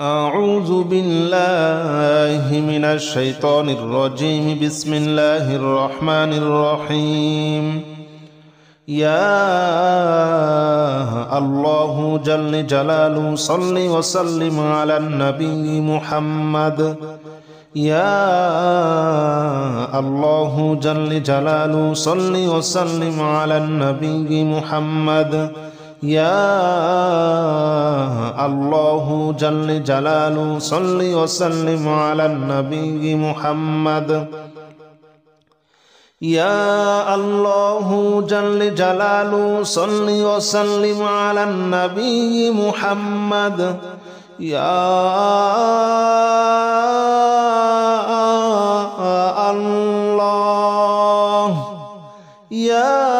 أعوذ بالله من الشيطان الرجيم. بسم الله الرحمن الرحيم. يا الله جل جلاله صل وسلم على النبي محمد. يا الله جل جلاله صل وسلم على النبي محمد. يا الله جل جلاله صل وسلم على النبي محمد. يا الله جل جلاله صل وسلم على النبي محمد. يا الله يا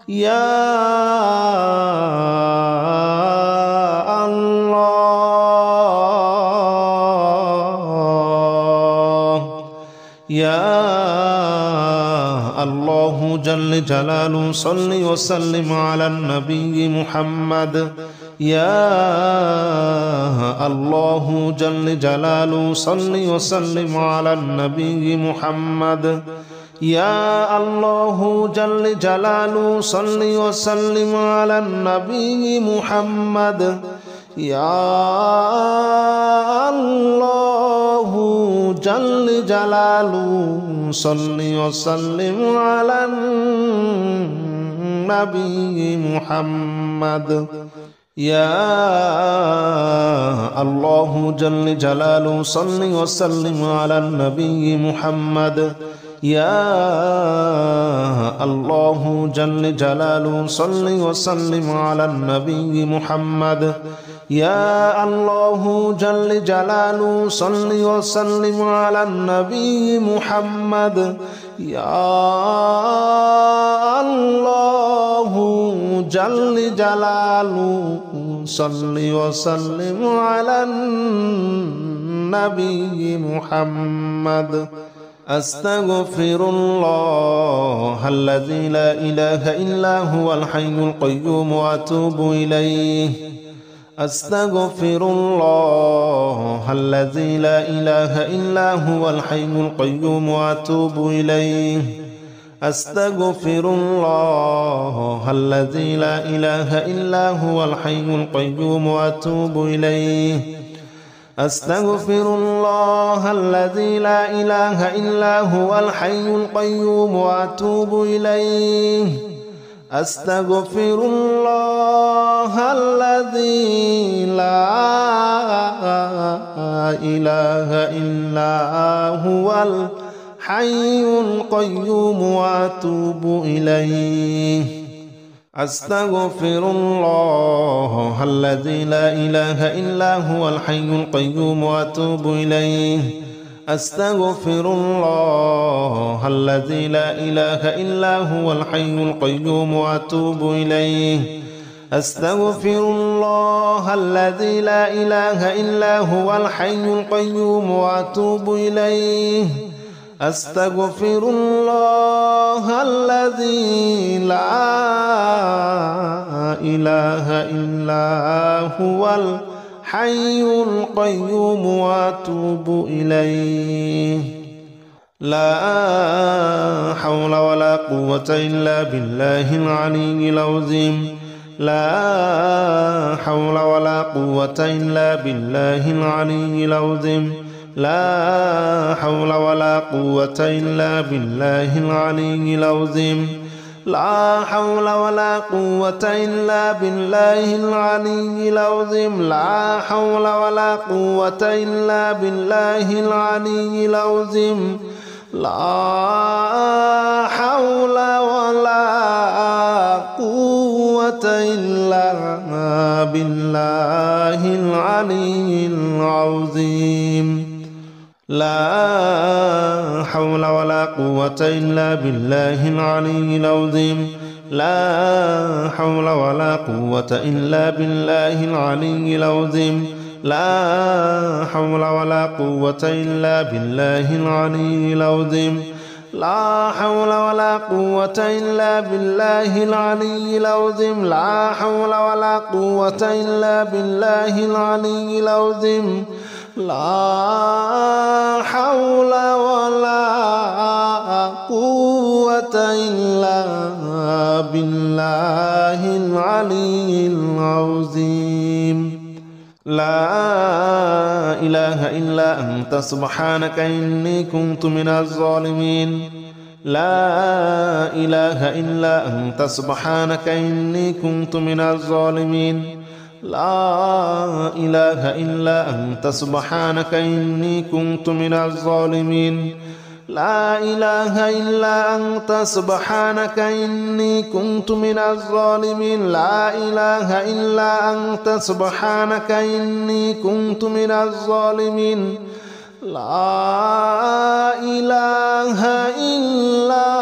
يا الله يا الله جل جلاله صل وسلم على النبي محمد. يا الله جل جلاله صل وسلم على النبي محمد. يا الله جل جلاله صل وسلم على النبي محمد. يا الله جل جلاله صل وسلم على النبي محمد. يا الله جل جلاله صل وسلم على النبي محمد. يا الله جل جلاله صل وسلم على النبي محمد. يا الله جل جلاله صل وسلم على النبي محمد. يا الله جل جلاله صل وسلم على النبي محمد. أستغفر الله الذي لا إله إلا هو الحي القيوم وأتوب إليه. أستغفر الله الذي لا إله إلا هو الحي القيوم وأتوب إليه. أستغفر الله الذي لا إله إلا هو الحي القيوم وأتوب إليه. أستغفر الله الذي لا إله إلا هو الحي القيوم وأتوب إليه. أستغفر الله الذي لا إله إلا هو الحي القيوم وأتوب إليه. أستغفر الله الذي لا إله إلا هو الحي القيوم وأتوب إليه. أستغفر الله الذي لا إله إلا هو الحي القيوم وأتوب إليه. أستغفر الله الذي لا إله إلا هو الحي القيوم وأتوب إليه. أستغفر الله الذي لا إله إلا هو الحي القيوم وأتوب إليه. لا حول ولا قوة إلا بالله العلي العظيم. لا حول ولا قوة إلا بالله العلي العظيم. لا حول ولا قوة إلا بالله العلي العظيم. لا حول ولا قوة إلا بالله العلي العظيم. لا حول ولا قوة إلا بالله العلي العظيم. لا حول ولا قوة إلا بالله العلي العظيم. لا حول ولا قوة إلا بالله العلي العظيم. لا حول ولا قوة إلا بالله العلي العظيم. لا حول ولا قوة إلا بالله العلي العظيم. لا حول ولا قوة إلا بالله العلي العظيم لا حول ولا قوة إلا بالله العلي العظيم لا حول ولا قوة إلا بالله العلي العظيم لا إله إلا أنت سبحانك إني كنت من الظالمين لا إله إلا أنت سبحانك إني كنت من الظالمين لا إله إلا أنت سبحانك إني كنت من الظالمين لا إله إلا أنت سبحانك إني كنت من الظالمين لا إله إلا أنت سبحانك إني كنت من الظالمين لا إله إلا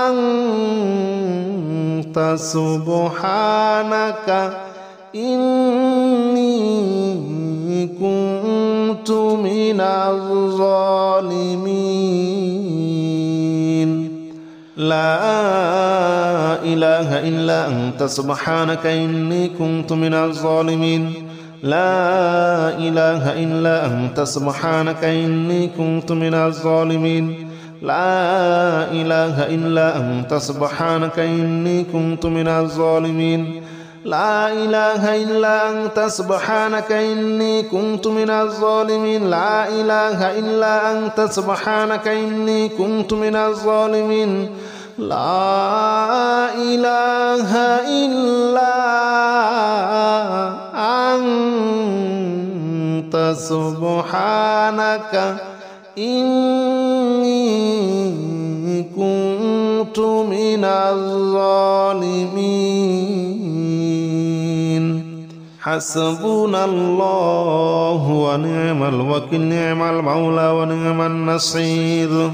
أنت سبحانك إني كنت من الظالمين لا إله إلا أنت سبحانك إني كنت من الظالمين لا إله إلا أنت سبحانك إني كنت من الظالمين لا إله إلا أنت سبحانك إني كنت من الظالمين لا إله إلا أنت سبحانك إني كنت من الظالمين لا إله إلا أنت سبحانك إني كنت من الظالمين لا إله إلا أنت سبحانك إني كنت من الظالمين حسبنا الله ونعم الوكيل نعم المولى ونعم النصير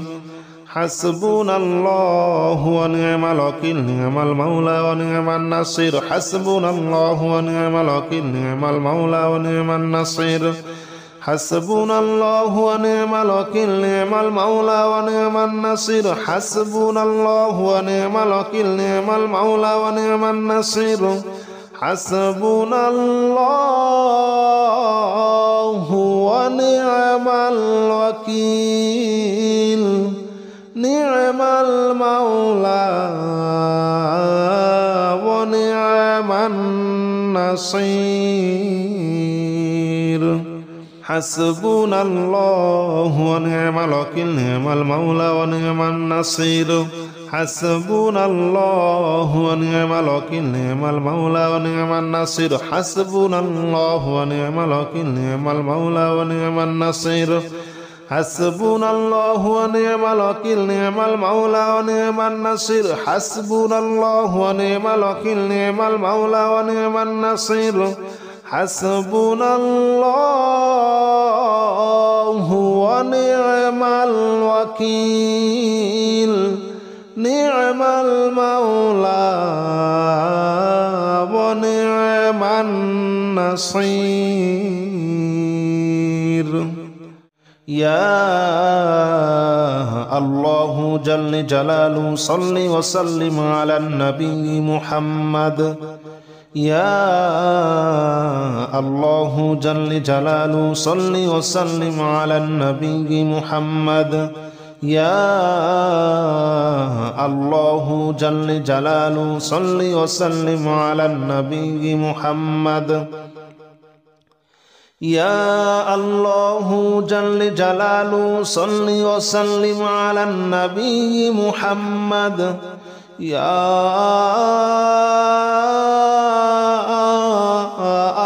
حسبنا الله ونعم الوكيل نعم المولى ونعم النصير حسبنا الله ونعم الوكيل نعم المولى ونعم النصير حسبنا الله ونعم الوكيل نعم المولى ونعم النصير حسبنا الله ونعم الوكيل نعم المولى ونعم النصير حسبنا الله ونعم الوكيل نعم المولى ونعم النصير حسبنا الله ونعم الوكيل نعم المولى ونعم النصير حسبنا الله ونعم الوكيل نعم المولى ونعم النصير حسبنا الله ونعم الوكيل نعم المولى ونعم النصير حسبنا الله ونعم الوكيل نعم المولى ونعم النصير حسبنا الله ونعم الوكيل نعم المولى ونعم النصير حسبنا الله ونعم الوكيل نعم المولى ونعم النصير يا الله جل جلاله صل وسلم على النبي محمد يا الله جل جلاله صل وسلم على النبي محمد يا الله جل جلاله صل وسلم على النبي محمد يا الله جل جلاله صل وسلم على النبي محمد يا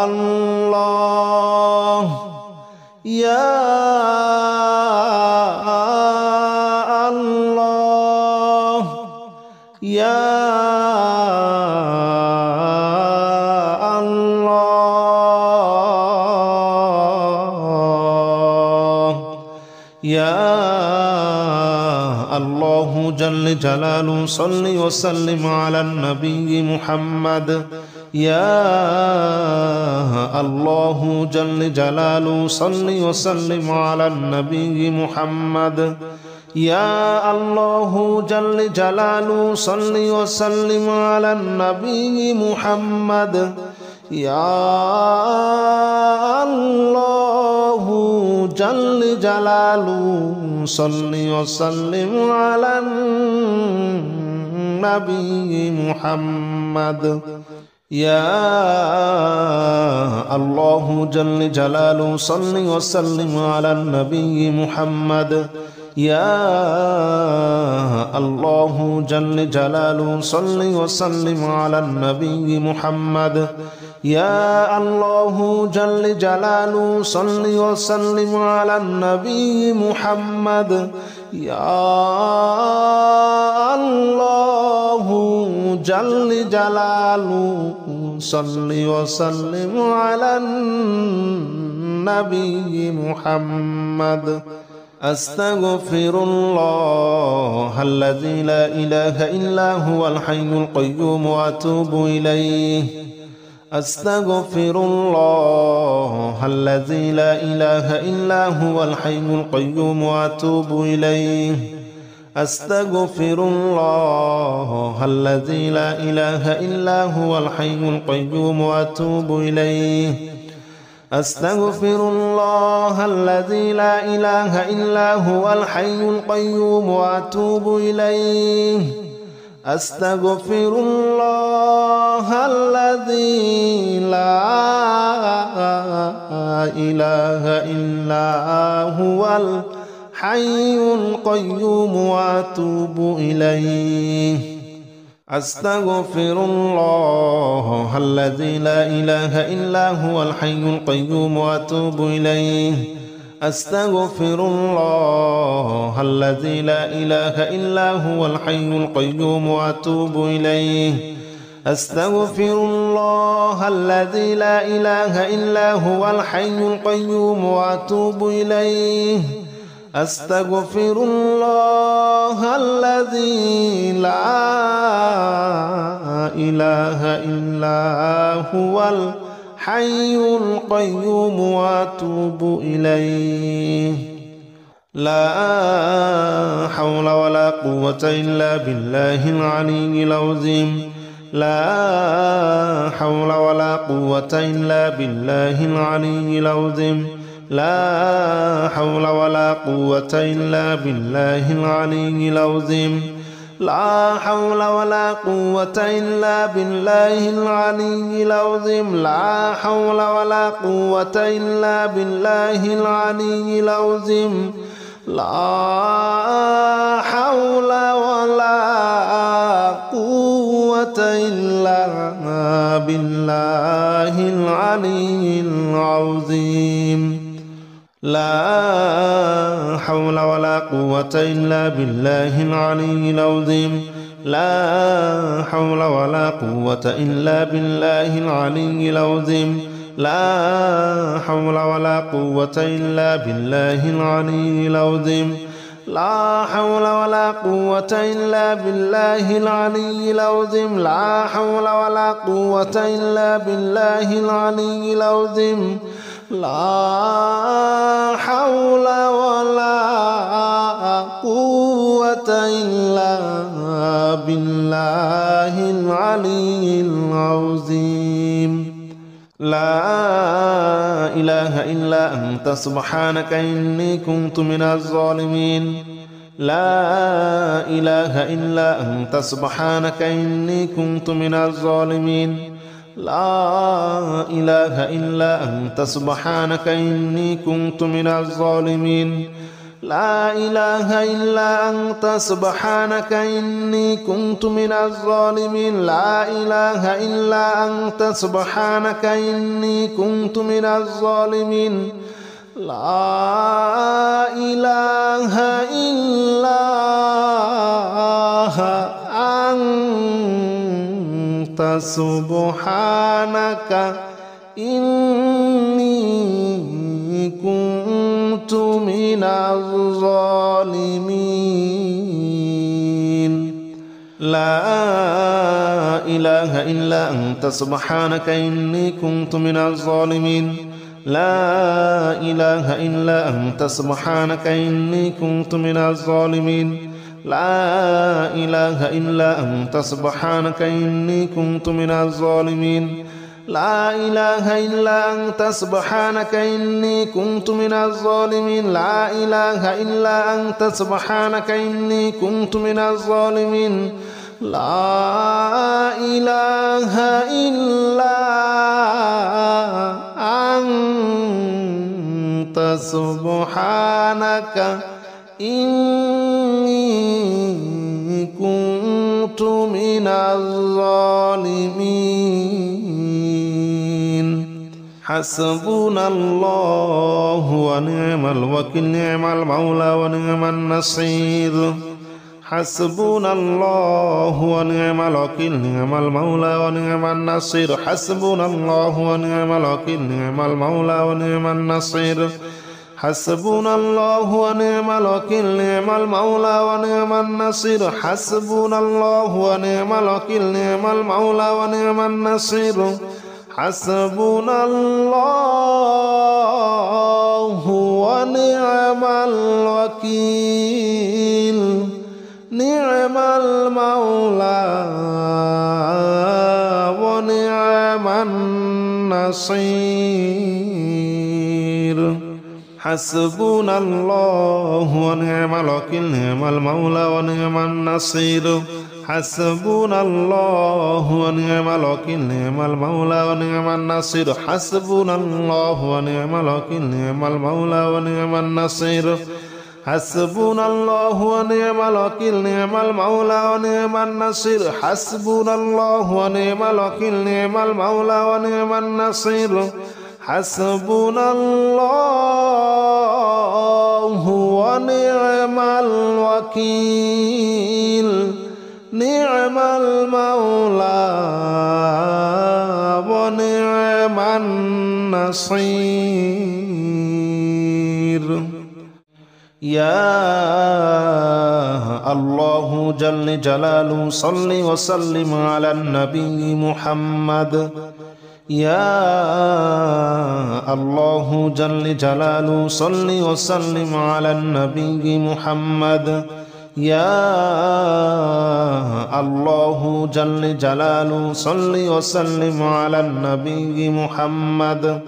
الله يا الله يا يا الله جل جلاله صل وسلم على النبي محمد يا الله جل جلاله صل وسلم على النبي محمد يا الله جل جلاله صل وسلم على النبي محمد يا الله جل جلاله صل وسلم على النبي محمد يا الله جل جلاله صل وسلم على النبي محمد يا الله جل جلاله صل وسلم على النبي محمد يا الله جل جلاله صل وسلم على النبي محمد يا الله جل جلاله صل وسلم على النبي محمد أستغفر الله الذي لا إله إلا هو الحي القيوم وأتوب إليه أستغفر الله الذي لا إله إلا هو الحي القيوم وأتوب إليه أستغفر الله الذي لا إله إلا هو الحي القيوم وأتوب إليه أستغفر الله الذي لا إله إلا هو الحي القيوم وأتوب إليه أستغفر الله الذي لا إله إلا هو الحي القيوم وأتوب إليه أستغفر الله الذي لا إله إلا هو الحي القيوم وأتوب إليه أستغفر الله الذي لا إله إلا هو الحي القيوم وأتوب إليه أستغفر الله الذي لا إله إلا هو الحي القيوم وأتوب إليه أستغفر الله الذي لا إله إلا هو الحي القيوم وأتوب إليه لا حول ولا قوة إلا بالله العلي العظيم لا حول ولا قوة إلا بالله العلي العظيم لا حول ولا قوة إلا بالله العلي العظيم لا حول ولا قوة إلا بالله العلي العظيم لا حول ولا قوة إلا بالله العلي العظيم لا حول ولا قوة إلا بالله العلي العظيم لا حول ولا قوة إلا بالله العلي العظيم لا حول ولا قوة إلا بالله العلي العظيم لا حول ولا قوة إلا بالله العلي العظيم لا حول ولا قوة إلا بالله العلي العظيم لا حول ولا قوة إلا بالله العلي العظيم لا حول ولا قوة إلا بالله العلي العظيم لا إله إلا أنت سبحانك إني كنت من الظالمين لا إله إلا أنت سبحانك إني كنت من الظالمين لا إله إلا أنت سبحانك إني كنت من الظالمين لا إله إلا أنت سبحانك إني كنت من الظالمين لا إله إلا أنت سبحانك إني كنت من الظالمين لا إله إلا أنت سبحانك إني كنت من الظالمين لا إله إلا أنت سبحانك إني كنت من الظالمين لا إله إلا أنت سبحانك إني كنت من الظالمين لا إله إلا أنت سبحانك إني كنت من الظالمين لا إله إلا أنت سبحانك إني كنت من الظالمين لا إله إلا أنت سبحانك إني كنت من الظالمين لا إله إلا أنت سبحانك إني كنت من الظالمين حسبنا الله ونعم الوكيل نعم المولى ونعم النصير حسبنا الله ونعم الوكيل نعم المولى ونعم النصير حسبنا الله ونعم الوكيل نعم المولى ونعم النصير حسبنا الله ونعم الوكيل نعم المولى ونعم النصير حسبنا الله ونعم الوكيل نعم المولى ونعم النصير حسبنا الله ونعم الوكيل نعم المولى ونعم النصير حسبنا الله ونعم الوكيل نعم المولى ونعم النصير حسبنا الله ونعم الوكيل نعم المولى ونعم النصير حسبنا الله ونعم الوكيل نعم المولى ونعم النصير حسبنا الله ونعم الوكيل نعم المولى ونعم النصير حسبنا الله ونعم الوكيل نعم المولى ونعم النصير حسبنا الله ونعم الوكيل نعم المولى ونعم النصير يا الله جل جلاله صل وسلم على النبي محمد يا الله جل جلاله صل وسلم على النبي محمد يا الله جل جلاله صل وسلم على النبي محمد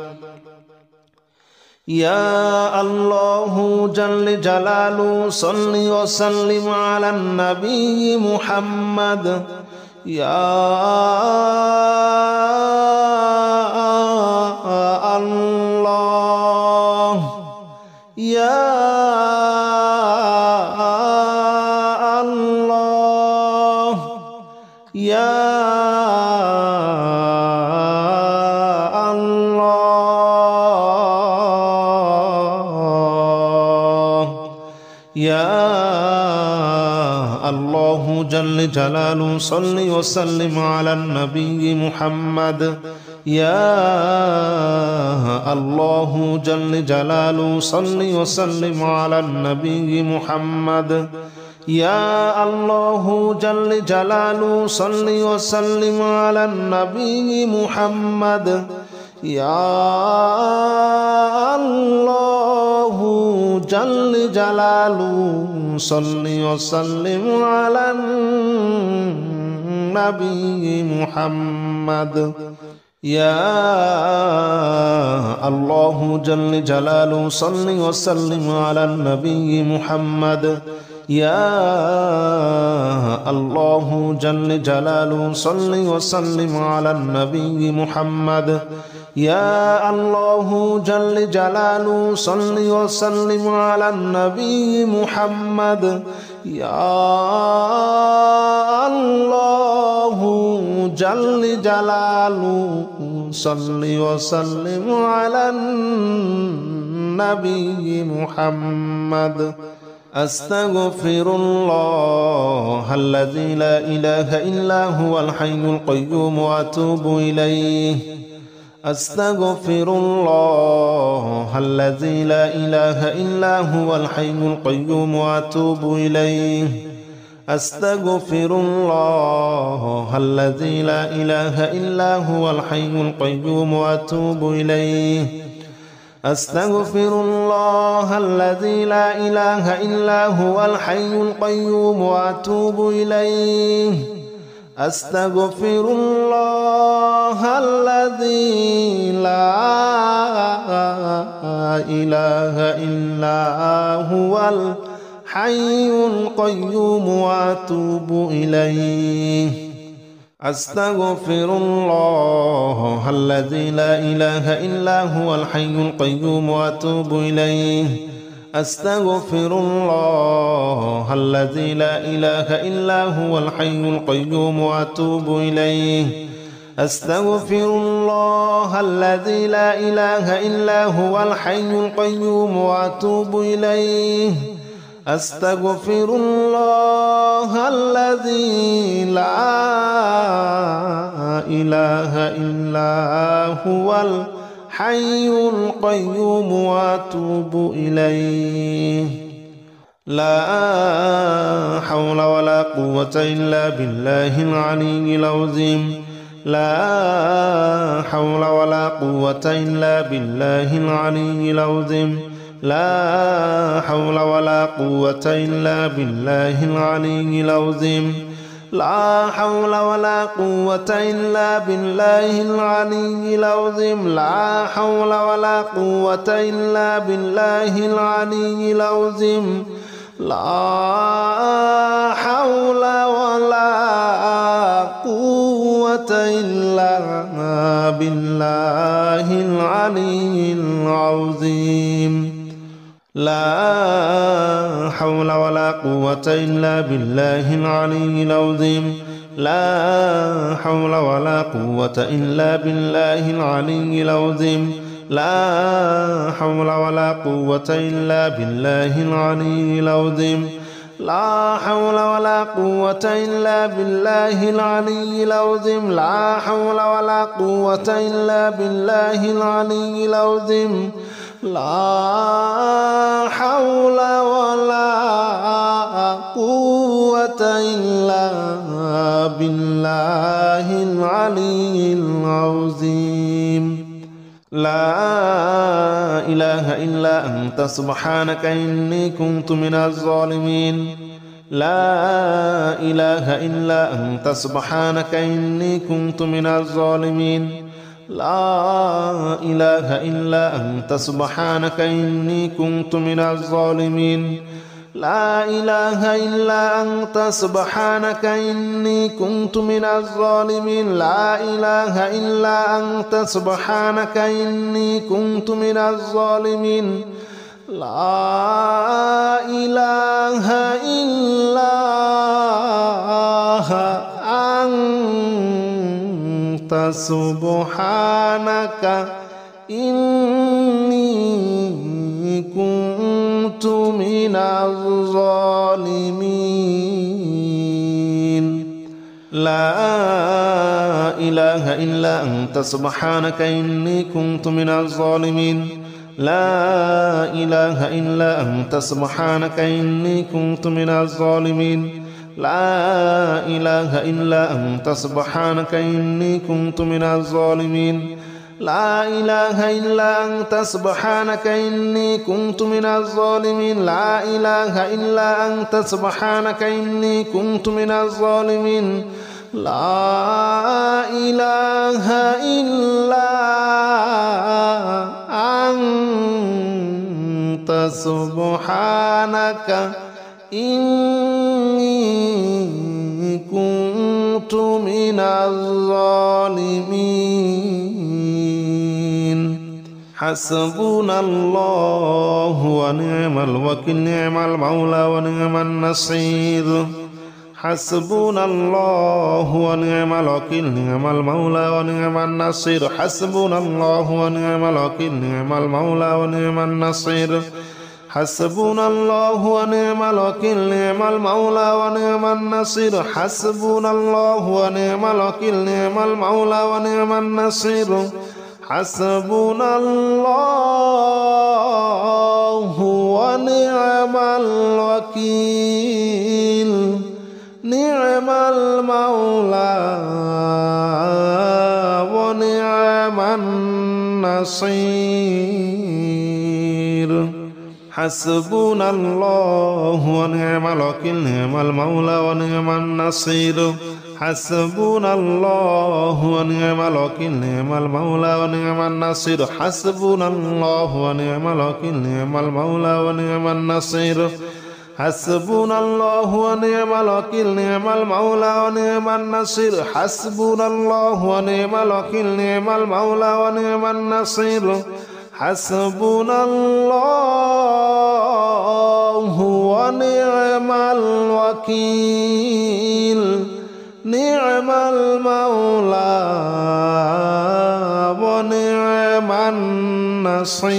يا الله جل جلاله صل وسلم على النبي محمد يا الله يا الله يا يا الله جل جلاله صل وسلم على النبي محمد يا الله جل جلاله صل وسلم على النبي محمد يا الله جل جلاله صل وسلم على النبي محمد يا الله جل جلاله صل وسلم على النبي محمد يا الله جل جلاله صل وسلم على النبي محمد يا الله جل جلاله صل وسلم على النبي محمد يا الله جل جلاله صل وسلم على النبي محمد يا الله جل جلاله صل وسلم على النبي محمد أستغفر الله الذي لا إله إلا هو الحي القيوم وأتوب إليه أستغفر الله الذي لا إله إلا هو الحي القيوم وأتوب إليه أستغفر الله الذي لا إله إلا هو الحي القيوم وأتوب إليه أستغفر الله الذي لا إله إلا هو الحي القيوم وأتوب إليه أستغفر الله الذي لا إله إلا هو الحي القيوم وأتوب إليه أستغفر الله الذي لا إله إلا هو الحي القيوم وأتوب إليه أستغفر الله الذي لا إله إلا هو الحي القيوم وأتوب إليه أستغفر الله الذي لا إله إلا هو الحي القيوم وأتوب إليه أستغفر الله الذي لا إله إلا هو الحي القيوم وأتوب إليه لا حول ولا قوة إلا بالله العلي العظيم لا حول ولا قوة إلا بالله العلي العظيم لا حول ولا قوة إلا بالله العلي العظيم لا حول ولا قوة إلا بالله العلي العظيم لا حول ولا قوة إلا بالله العلي العظيم لا حول ولا قوة إلا بالله العلي العظيم لا حول ولا قوة إلا بالله العلي العظيم لا حول ولا قوة إلا بالله العلي العظيم لا حول ولا قوة إلا بالله العلي العظيم لا حول ولا قوة إلا بالله العلي العظيم لا حول ولا قوة إلا بالله العلي العظيم لا حول ولا قوة إلا بالله العلي العظيم لا إله إلا أنت سبحانك إني كنت من الظالمين لا إله إلا أنت سبحانك إني كنت من الظالمين لا إله إلا أنت سبحانك إني كنت من الظالمين لا إله إلا أنت سبحانك إني كنت من الظالمين لا إله إلا أنت سبحانك إني كنت من الظالمين لا إله إلا أنت سبحانك إني كنت من الظالمين لا إله إلا أنت سبحانك إني كنت من الظالمين لا إله إلا أنت سبحانك إني كنت من الظالمين لا إله إلا أنت سبحانك إني كنت من الظالمين لا إله إلا أنت سبحانك إني كنت من الظالمين لا إله إلا أنت سبحانك إني كنت من الظالمين لا إله إلا أنت سبحانك إني كنت من الظالمين حسبنا الله ونعم الوكيل نعم المولى ونعم النصير حسبنا الله ونعم الوكيل نعم المولى ونعم النصير حسبنا الله ونعم الوكيل نعم المولى ونعم النصير حسبنا الله ونعم الوكيل نعم المولى ونعم النصير حسبنا الله ونعم الوكيل نعم المولى ونعم النصير حسبنا الله ونعم الوكيل نعم المولى ونعم النصير حسبنا الله ونعم الوكيل نعم المولى ونعم النصير حسبنا الله ونعم الوكيل نعم المولى ونعم النصير حسبنا الله ونعم الوكيل نعم المولى ونعم النصير حسبنا الله ونعم الوكيل نعم المولى ونعم النصير حسبنا الله ونعم الوكيل نعم المولى ونعم النصير حسبنا الله ونعم الوكيل نعم المولى ونعم النصير